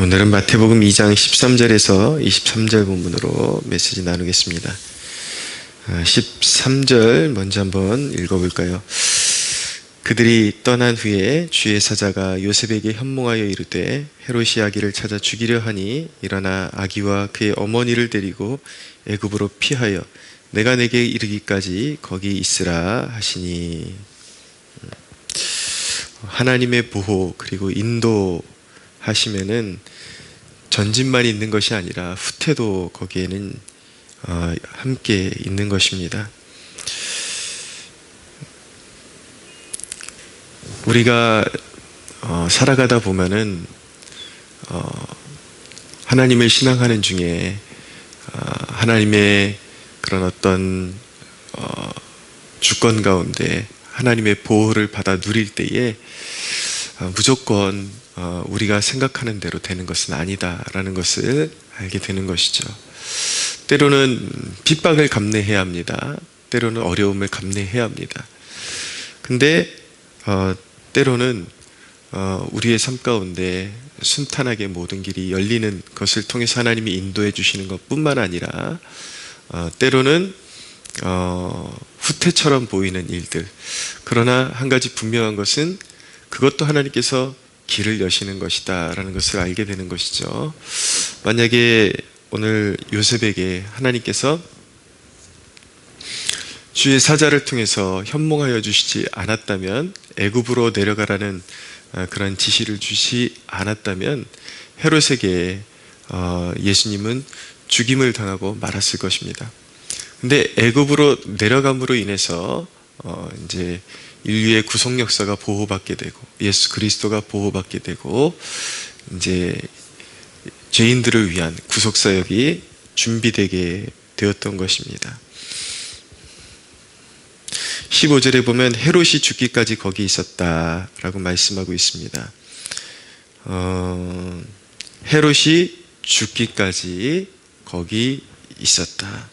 오늘은 마태복음 2장 13절에서 23절 본문으로 메시지 나누겠습니다. 13절 먼저 한번 읽어볼까요? 그들이 떠난 후에 주의 사자가 요셉에게 현몽하여 이르되 헤롯이 아기를 찾아 죽이려 하니 일어나 아기와 그의 어머니를 데리고 애굽으로 피하여 내가 내게 이르기까지 거기 있으라 하시니. 하나님의 보호 그리고 인도하시면은 전진만 있는 것이 아니라 후퇴도 거기에는 함께 있는 것입니다. 우리가 살아가다 보면은 하나님을 신앙하는 중에 하나님의 그런 어떤 주권 가운데 하나님의 보호를 받아 누릴 때에 무조건 우리가 생각하는 대로 되는 것은 아니다라는 것을 알게 되는 것이죠. 때로는 핍박을 감내해야 합니다. 때로는 어려움을 감내해야 합니다. 근데 때로는 우리의 삶 가운데 순탄하게 모든 길이 열리는 것을 통해서 하나님이 인도해 주시는 것뿐만 아니라 때로는 후퇴처럼 보이는 일들, 그러나 한 가지 분명한 것은 그것도 하나님께서 길을 여시는 것이다 라는 것을 알게 되는 것이죠. 만약에 오늘 요셉에게 하나님께서 주의 사자를 통해서 현몽하여 주시지 않았다면, 애굽으로 내려가라는 그런 지시를 주시 않았다면 헤롯에게 예수님은 죽임을 당하고 말았을 것입니다. 근데 애굽으로 내려감으로 인해서 이제 인류의 구속 역사가 보호받게 되고 예수 그리스도가 보호받게 되고 이제 죄인들을 위한 구속 사역이 준비되게 되었던 것입니다. 15절에 보면 헤롯이 죽기까지 거기 있었다라고 말씀하고 있습니다. 헤롯이 죽기까지 거기 있었다.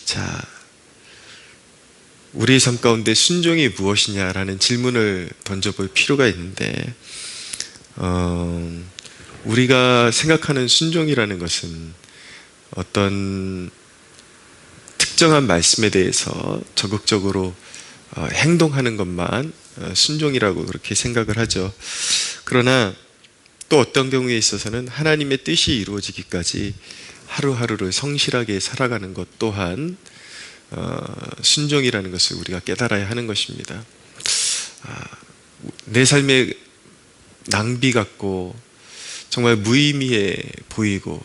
자, 우리의 삶 가운데 순종이 무엇이냐라는 질문을 던져볼 필요가 있는데, 우리가 생각하는 순종이라는 것은 어떤 특정한 말씀에 대해서 적극적으로 행동하는 것만 순종이라고 그렇게 생각을 하죠. 그러나 또 어떤 경우에 있어서는 하나님의 뜻이 이루어지기까지 하루하루를 성실하게 살아가는 것 또한 순종이라는 것을 우리가 깨달아야 하는 것입니다. 내 삶의 낭비 같고 정말 무의미해 보이고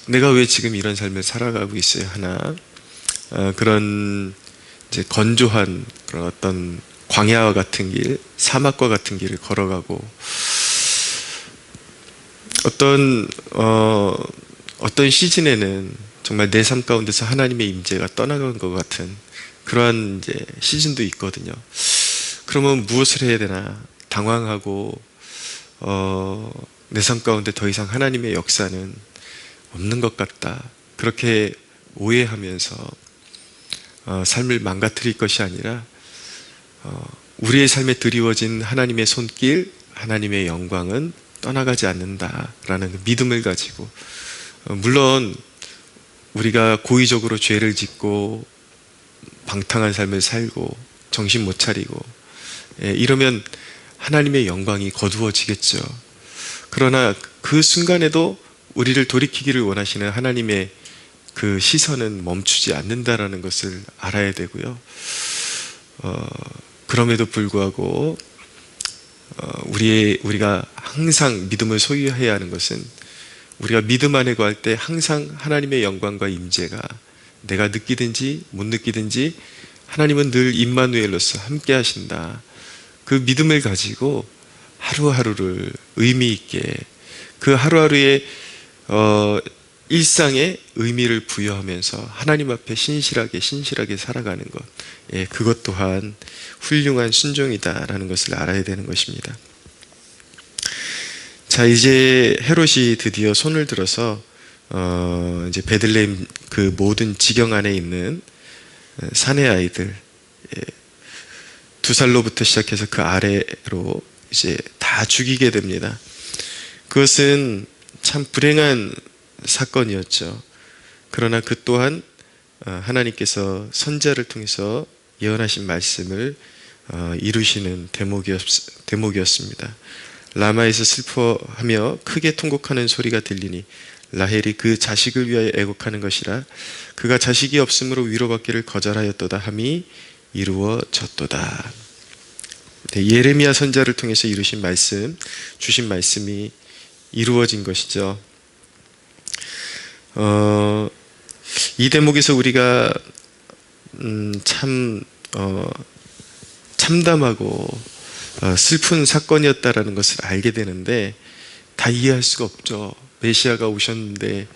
내가 왜 지금 이런 삶을 살아가고 있어야 하나, 그런 이제 건조한 그런 어떤 광야와 같은 길, 사막과 같은 길을 걸어가고 어떤 시즌에는 정말 내 삶 가운데서 하나님의 임재가 떠나간 것 같은 그러한 이제 시즌도 있거든요. 그러면 무엇을 해야 되나 당황하고 내 삶 가운데 더 이상 하나님의 역사는 없는 것 같다, 그렇게 오해하면서 삶을 망가뜨릴 것이 아니라 우리의 삶에 드리워진 하나님의 손길, 하나님의 영광은 떠나가지 않는다라는 믿음을 가지고, 물론 우리가 고의적으로 죄를 짓고 방탕한 삶을 살고 정신 못 차리고 이러면 하나님의 영광이 거두어지겠죠. 그러나 그 순간에도 우리를 돌이키기를 원하시는 하나님의 그 시선은 멈추지 않는다라는 것을 알아야 되고요. 그럼에도 불구하고 우리가 항상 믿음을 소유해야 하는 것은, 우리가 믿음 안에 거할 때 항상 하나님의 영광과 임재가 내가 느끼든지 못 느끼든지 하나님은 늘 임마누엘로서 함께 하신다, 그 믿음을 가지고 하루하루를 의미 있게, 그 하루하루의 일상에 의미를 부여하면서 하나님 앞에 신실하게 살아가는 것, 그것 또한 훌륭한 순종이다라는 것을 알아야 되는 것입니다. 자, 이제 헤롯이 드디어 손을 들어서 이제 베들레헴 그 모든 지경 안에 있는 사내 아이들 2살로부터 시작해서 그 아래로 이제 다 죽이게 됩니다. 그것은 참 불행한 사건이었죠. 그러나 그 또한 하나님께서 선지자를 통해서 예언하신 말씀을 이루시는 대목이었습니다. 라마에서 슬퍼하며 크게 통곡하는 소리가 들리니 라헬이 그 자식을 위하여 애곡하는 것이라. 그가 자식이 없으므로 위로받기를 거절하였도다 함이 이루어졌도다. 네, 예레미야 선지자를 통해서 이루신 말씀, 주신 말씀이 이루어진 것이죠. 이 대목에서 우리가 참 참담하고 슬픈 사건이었다라는 것을 알게 되는데, 다 이해할 수가 없죠. 메시아가 오셨는데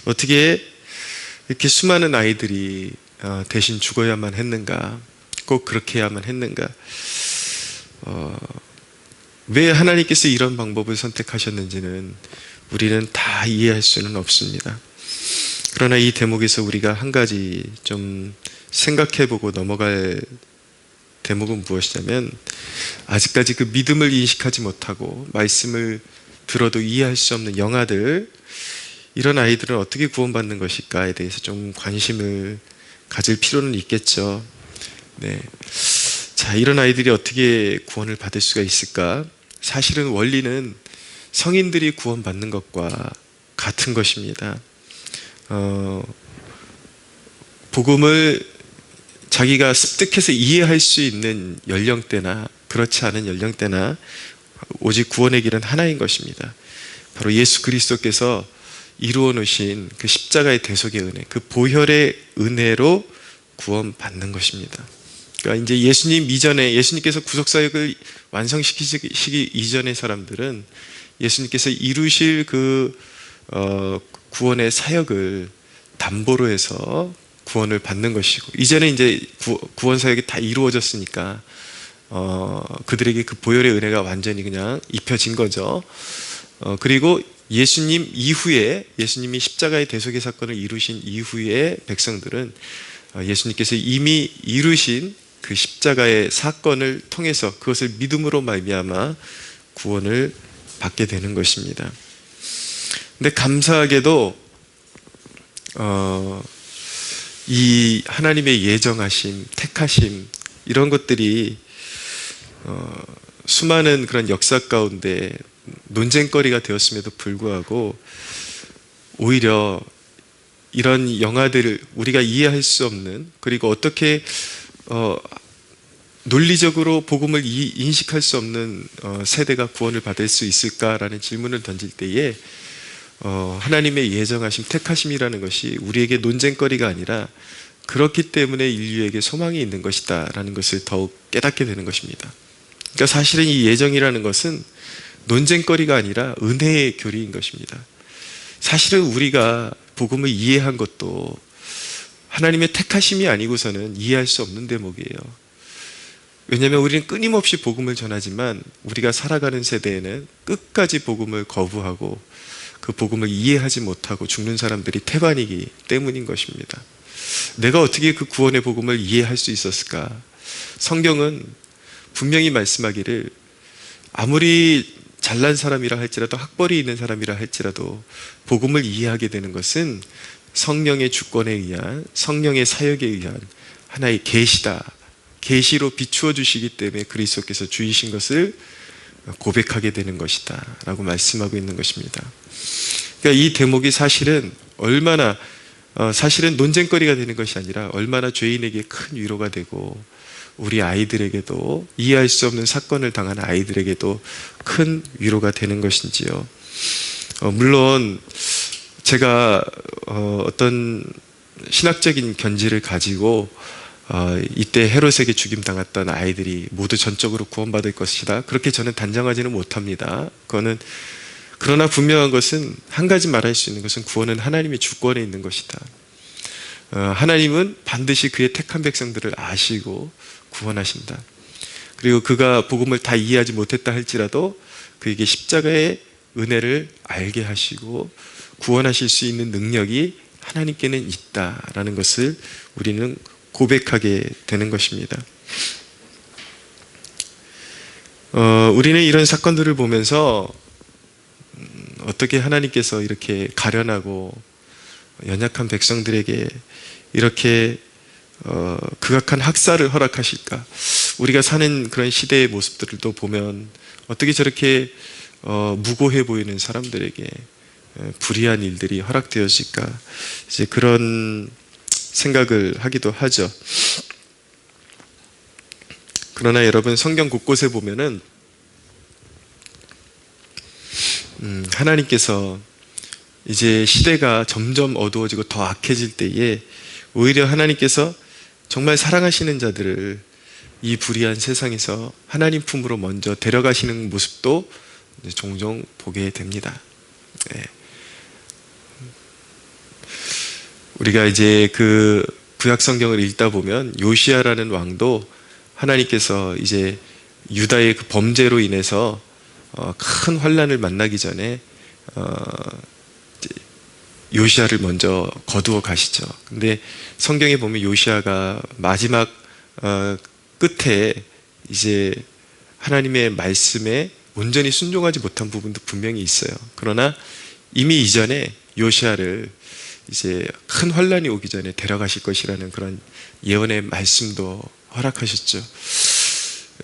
어떻게 이렇게 수많은 아이들이 대신 죽어야만 했는가? 꼭 그렇게 해야만 했는가? 왜 하나님께서 이런 방법을 선택하셨는지는 우리는 다 이해할 수는 없습니다. 그러나 이 대목에서 우리가 한 가지 좀 생각해보고 넘어갈 대목은 무엇이냐면, 아직까지 그 믿음을 인식하지 못하고 말씀을 들어도 이해할 수 없는 영아들, 이런 아이들은 어떻게 구원받는 것일까에 대해서 좀 관심을 가질 필요는 있겠죠. 네. 자, 이런 아이들이 어떻게 구원을 받을 수가 있을까? 사실은 원리는 성인들이 구원받는 것과 같은 것입니다. 복음을 자기가 습득해서 이해할 수 있는 연령대나 그렇지 않은 연령대나 오직 구원의 길은 하나인 것입니다. 바로 예수 그리스도께서 이루어 놓으신 그 십자가의 대속의 은혜, 그 보혈의 은혜로 구원받는 것입니다. 그러니까 이제 예수님 이전에, 예수님께서 구속사역을 완성시키기 이전의 사람들은 예수님께서 이루실 그 구원의 사역을 담보로 해서 구원을 받는 것이고, 이제는 이제 구원 사역이 다 이루어졌으니까 그들에게 그 보혈의 은혜가 완전히 그냥 입혀진 거죠. 그리고 예수님 이후에, 예수님이 십자가의 대속의 사건을 이루신 이후에 백성들은 예수님께서 이미 이루신 그 십자가의 사건을 통해서 그것을 믿음으로 말미암아 구원을 받게 되는 것입니다. 근데 감사하게도 이 하나님의 예정하심, 택하심, 이런 것들이 수많은 그런 역사 가운데 논쟁거리가 되었음에도 불구하고 오히려 이런 영화들을 우리가 이해할 수 없는, 그리고 어떻게 논리적으로 복음을 인식할 수 없는 세대가 구원을 받을 수 있을까라는 질문을 던질 때에 하나님의 예정하심, 택하심이라는 것이 우리에게 논쟁거리가 아니라 그렇기 때문에 인류에게 소망이 있는 것이다 라는 것을 더욱 깨닫게 되는 것입니다. 그러니까 사실은 이 예정이라는 것은 논쟁거리가 아니라 은혜의 교리인 것입니다. 사실은 우리가 복음을 이해한 것도 하나님의 택하심이 아니고서는 이해할 수 없는 대목이에요. 왜냐하면 우리는 끊임없이 복음을 전하지만 우리가 살아가는 세대에는 끝까지 복음을 거부하고 그 복음을 이해하지 못하고 죽는 사람들이 태반이기 때문인 것입니다. 내가 어떻게 그 구원의 복음을 이해할 수 있었을까? 성경은 분명히 말씀하기를 아무리 잘난 사람이라 할지라도, 학벌이 있는 사람이라 할지라도 복음을 이해하게 되는 것은 성령의 주권에 의한, 성령의 사역에 의한 하나의 계시다, 계시로 비추어 주시기 때문에 그리스도께서 주이신 것을 고백하게 되는 것이다 라고 말씀하고 있는 것입니다. 그러니까 이 대목이 사실은 얼마나 사실은 논쟁거리가 되는 것이 아니라 얼마나 죄인에게 큰 위로가 되고 우리 아이들에게도, 이해할 수 없는 사건을 당한 아이들에게도 큰 위로가 되는 것인지요. 물론 제가 어떤 신학적인 견지를 가지고 이때 헤롯에게 죽임당했던 아이들이 모두 전적으로 구원받을 것이다, 그렇게 저는 단정하지는 못합니다. 그러나 분명한 것은, 한 가지 말할 수 있는 것은 구원은 하나님의 주권에 있는 것이다. 하나님은 반드시 그의 택한 백성들을 아시고 구원하신다. 그리고 그가 복음을 다 이해하지 못했다 할지라도 그에게 십자가의 은혜를 알게 하시고 구원하실 수 있는 능력이 하나님께는 있다라는 것을 우리는 고백하게 되는 것입니다. 우리는 이런 사건들을 보면서 어떻게 하나님께서 이렇게 가련하고 연약한 백성들에게 이렇게 극악한 학살을 허락하실까? 우리가 사는 그런 시대의 모습들도 보면 어떻게 저렇게 무고해 보이는 사람들에게 불의한 일들이 허락되어질까? 이제 그런 생각을 하기도 하죠. 그러나 여러분, 성경 곳곳에 보면은 하나님께서 이제 시대가 점점 어두워지고 더 악해질 때에 오히려 하나님께서 정말 사랑하시는 자들을 이 불의한 세상에서 하나님 품으로 먼저 데려가시는 모습도 종종 보게 됩니다. 네. 우리가 이제 그 구약 성경을 읽다 보면 요시야라는 왕도 하나님께서 이제 유다의 그 범죄로 인해서 큰 환란을 만나기 전에 요시야를 먼저 거두어 가시죠. 근데 성경에 보면 요시야가 마지막 끝에 이제 하나님의 말씀에 온전히 순종하지 못한 부분도 분명히 있어요. 그러나 이미 이전에 요시야를 이제 큰 환란이 오기 전에 데려가실 것이라는 그런 예언의 말씀도 허락하셨죠.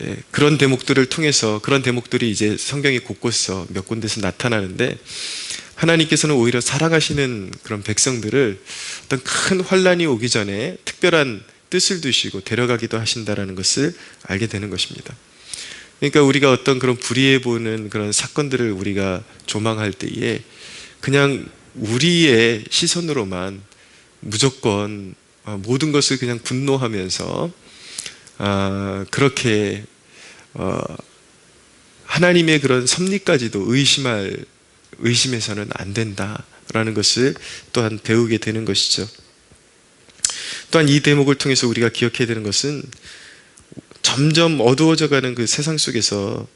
예, 그런 대목들을 통해서, 그런 대목들이 이제 성경의 곳곳에서 몇 군데서 나타나는데, 하나님께서는 오히려 사랑하시는 그런 백성들을 어떤 큰 환란이 오기 전에 특별한 뜻을 두시고 데려가기도 하신다라는 것을 알게 되는 것입니다. 그러니까 우리가 어떤 그런 불의해 보는 그런 사건들을 우리가 조망할 때에 그냥 우리의 시선으로만 무조건 모든 것을 그냥 분노하면서 그렇게 하나님의 그런 섭리까지도 의심해서는 안 된다라는 것을 또한 배우게 되는 것이죠. 또한 이 대목을 통해서 우리가 기억해야 되는 것은 점점 어두워져가는 그 세상 속에서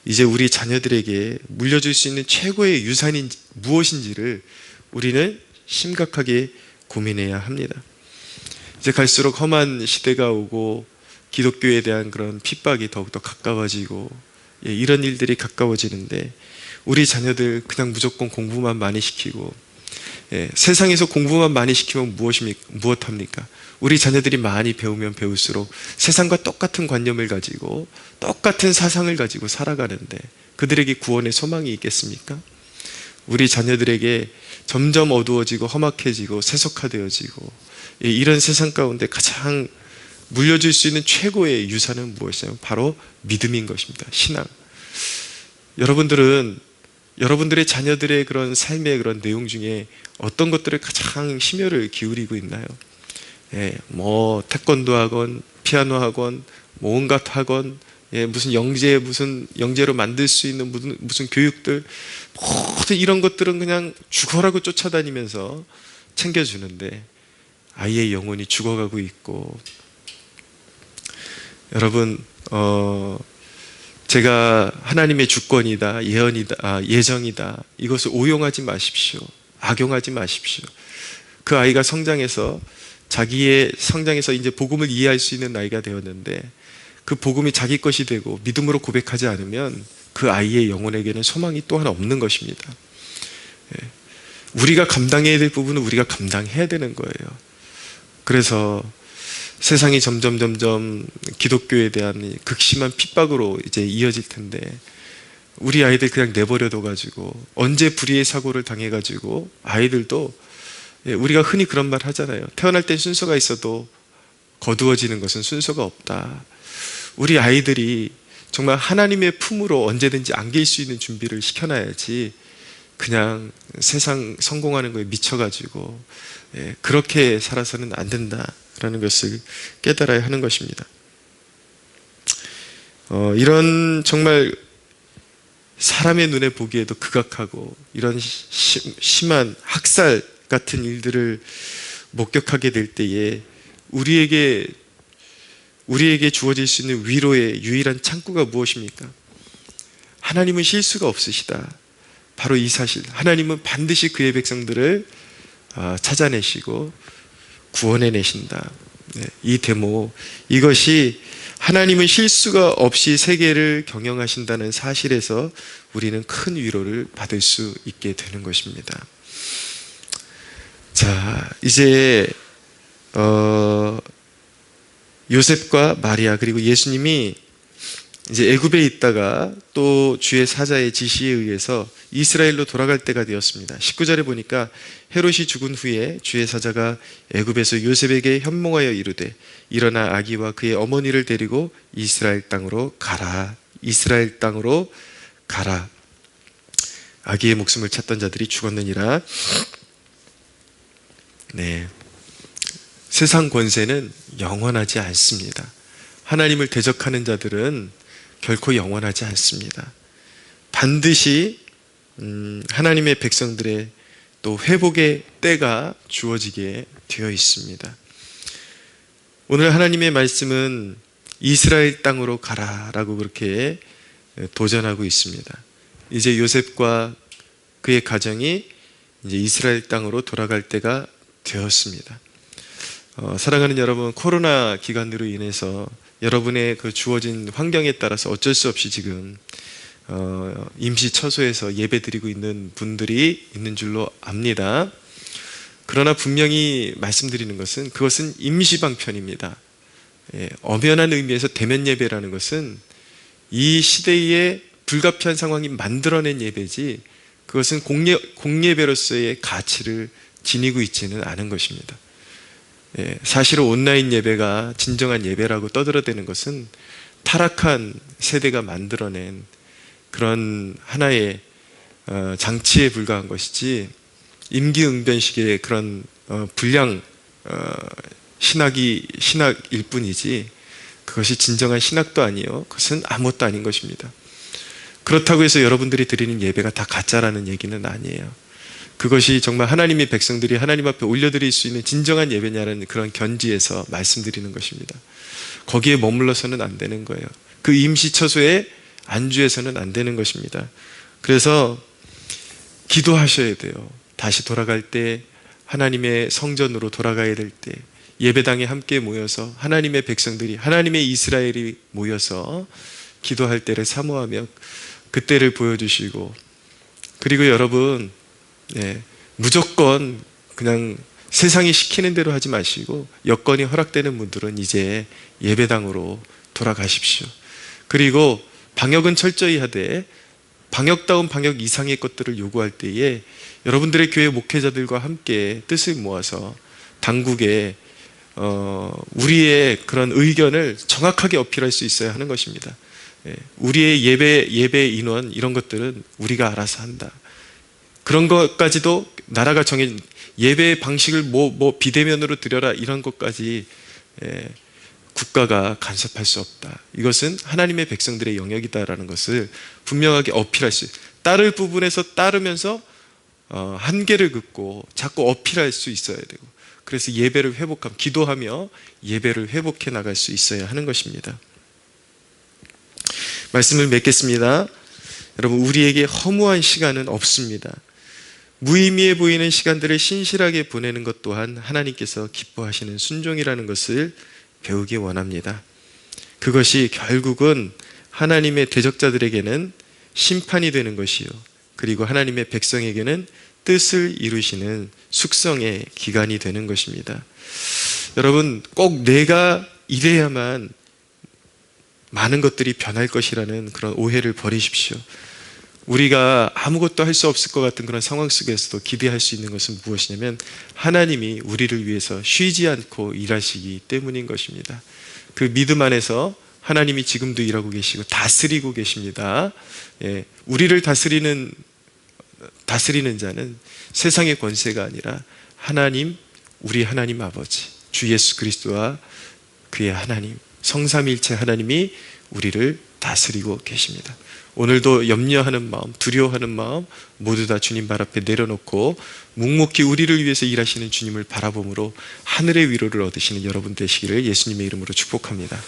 이제 우리 자녀들에게 물려줄 수 있는 최고의 유산이 무엇인지를 우리는 심각하게 고민해야 합니다. 이제 갈수록 험한 시대가 오고 기독교에 대한 그런 핍박이 더욱더 가까워지고 이런 일들이 가까워지는데, 우리 자녀들 그냥 무조건 공부만 많이 시키고, 세상에서 공부만 많이 시키면 무엇합니까? 우리 자녀들이 많이 배우면 배울수록 세상과 똑같은 관념을 가지고 똑같은 사상을 가지고 살아가는데 그들에게 구원의 소망이 있겠습니까? 우리 자녀들에게 점점 어두워지고 험악해지고 세속화되어지고 이런 세상 가운데 가장 물려줄 수 있는 최고의 유산은 무엇이냐면 바로 믿음인 것입니다. 신앙. 여러분들은 여러분들의 자녀들의 그런 삶의 그런 내용 중에 어떤 것들을 가장 심혈을 기울이고 있나요? 뭐 태권도 학원, 피아노 학원, 뭐 온갖 학원, 무슨 영재로 만들 수 있는 무슨 교육들, 모든 이런 것들은 그냥 죽어라고 쫓아다니면서 챙겨주는데 아이의 영혼이 죽어가고 있고, 여러분 제가 하나님의 주권이다, 예정이다, 이것을 오용하지 마십시오. 악용하지 마십시오. 그 아이가 성장해서 자기의 성장해서 이제 복음을 이해할 수 있는 나이가 되었는데 그 복음이 자기 것이 되고 믿음으로 고백하지 않으면 그 아이의 영혼에게는 소망이 또한 없는 것입니다. 우리가 감당해야 될 부분은 우리가 감당해야 되는 거예요. 그래서 세상이 점점 기독교에 대한 극심한 핍박으로 이제 이어질 텐데 우리 아이들 그냥 내버려둬 가지고 언제 불의의 사고를 당해 가지고 아이들도, 우리가 흔히 그런 말 하잖아요. 태어날 땐 순서가 있어도 거두어지는 것은 순서가 없다. 우리 아이들이 정말 하나님의 품으로 언제든지 안길 수 있는 준비를 시켜놔야지 그냥 세상 성공하는 거에 미쳐가지고 그렇게 살아서는 안 된다라는 것을 깨달아야 하는 것입니다. 이런 정말 사람의 눈에 보기에도 극악하고 이런 심한 학살 같은 일들을 목격하게 될 때에 우리에게 주어질 수 있는 위로의 유일한 창구가 무엇입니까? 하나님은 실수가 없으시다. 바로 이 사실, 하나님은 반드시 그의 백성들을 찾아내시고 구원해내신다. 이 대목, 이것이 하나님은 실수가 없이 세계를 경영하신다는 사실에서 우리는 큰 위로를 받을 수 있게 되는 것입니다. 자, 이제 요셉과 마리아 그리고 예수님이 이제 애굽에 있다가 또 주의 사자의 지시에 의해서 이스라엘로 돌아갈 때가 되었습니다. 19절에 보니까 헤롯이 죽은 후에 주의 사자가 애굽에서 요셉에게 현몽하여 이르되 일어나 아기와 그의 어머니를 데리고 이스라엘 땅으로 가라. 이스라엘 땅으로 가라. 아기의 목숨을 찾던 자들이 죽었느니라. 네. 세상 권세는 영원하지 않습니다. 하나님을 대적하는 자들은 결코 영원하지 않습니다. 반드시 하나님의 백성들의 또 회복의 때가 주어지게 되어 있습니다. 오늘 하나님의 말씀은 이스라엘 땅으로 가라라고 그렇게 도전하고 있습니다. 이제 요셉과 그의 가정이 이제 이스라엘 땅으로 돌아갈 때가 되었습니다. 사랑하는 여러분, 코로나 기간으로 인해서 여러분의 그 주어진 환경에 따라서 어쩔 수 없이 지금 임시 처소에서 예배 드리고 있는 분들이 있는 줄로 압니다. 그러나 분명히 말씀드리는 것은 그것은 임시 방편입니다. 엄연한 의미에서 대면 예배라는 것은 이 시대에 불가피한 상황이 만들어낸 예배지 그것은 공예배로서의 가치를 지니고 있지는 않은 것입니다. 사실은 온라인 예배가 진정한 예배라고 떠들어대는 것은 타락한 세대가 만들어낸 그런 하나의 장치에 불과한 것이지 임기응변식의 그런 불량 신학일 뿐이지 그것이 진정한 신학도 아니요 그것은 아무것도 아닌 것입니다. 그렇다고 해서 여러분들이 드리는 예배가 다 가짜라는 얘기는 아니에요. 그것이 정말 하나님의 백성들이 하나님 앞에 올려드릴 수 있는 진정한 예배냐는 그런 견지에서 말씀드리는 것입니다. 거기에 머물러서는 안 되는 거예요. 그 임시처소에 안주해서는 안 되는 것입니다. 그래서 기도하셔야 돼요. 다시 돌아갈 때 하나님의 성전으로 돌아가야 될 때 예배당에 함께 모여서 하나님의 백성들이 하나님의 이스라엘이 모여서 기도할 때를 사모하며 그때를 보여주시고 그리고 여러분 무조건 그냥 세상이 시키는 대로 하지 마시고 여건이 허락되는 분들은 이제 예배당으로 돌아가십시오. 그리고 방역은 철저히 하되 방역다운 방역 이상의 것들을 요구할 때에 여러분들의 교회 목회자들과 함께 뜻을 모아서 당국에 우리의 그런 의견을 정확하게 어필할 수 있어야 하는 것입니다. 우리의 예배 인원 이런 것들은 우리가 알아서 한다. 그런 것까지도 나라가 정해진 예배 방식을 비대면으로 드려라 이런 것까지 국가가 간섭할 수 없다. 이것은 하나님의 백성들의 영역이다라는 것을 분명하게 어필할 수 따를 부분에서 따르면서 한계를 긋고 자꾸 어필할 수 있어야 되고 그래서 예배를 회복하며 기도하며 예배를 회복해 나갈 수 있어야 하는 것입니다. 말씀을 맺겠습니다. 여러분 우리에게 허무한 시간은 없습니다. 무의미해 보이는 시간들을 신실하게 보내는 것 또한 하나님께서 기뻐하시는 순종이라는 것을 배우기 원합니다. 그것이 결국은 하나님의 대적자들에게는 심판이 되는 것이요 그리고 하나님의 백성에게는 뜻을 이루시는 숙성의 기간이 되는 것입니다. 여러분 꼭 내가 이래야만 많은 것들이 변할 것이라는 그런 오해를 버리십시오. 우리가 아무것도 할 수 없을 것 같은 그런 상황 속에서도 기대할 수 있는 것은 무엇이냐면 하나님이 우리를 위해서 쉬지 않고 일하시기 때문인 것입니다. 그 믿음 안에서 하나님이 지금도 일하고 계시고 다스리고 계십니다. 우리를 다스리는 자는 세상의 권세가 아니라 하나님, 우리 하나님 아버지 주 예수 그리스도와 그의 하나님 성삼위일체 하나님이 우리를 다스리고 계십니다. 오늘도 염려하는 마음, 두려워하는 마음 모두 다 주님 발 앞에 내려놓고 묵묵히 우리를 위해서 일하시는 주님을 바라봄으로 하늘의 위로를 얻으시는 여러분 되시기를 예수님의 이름으로 축복합니다.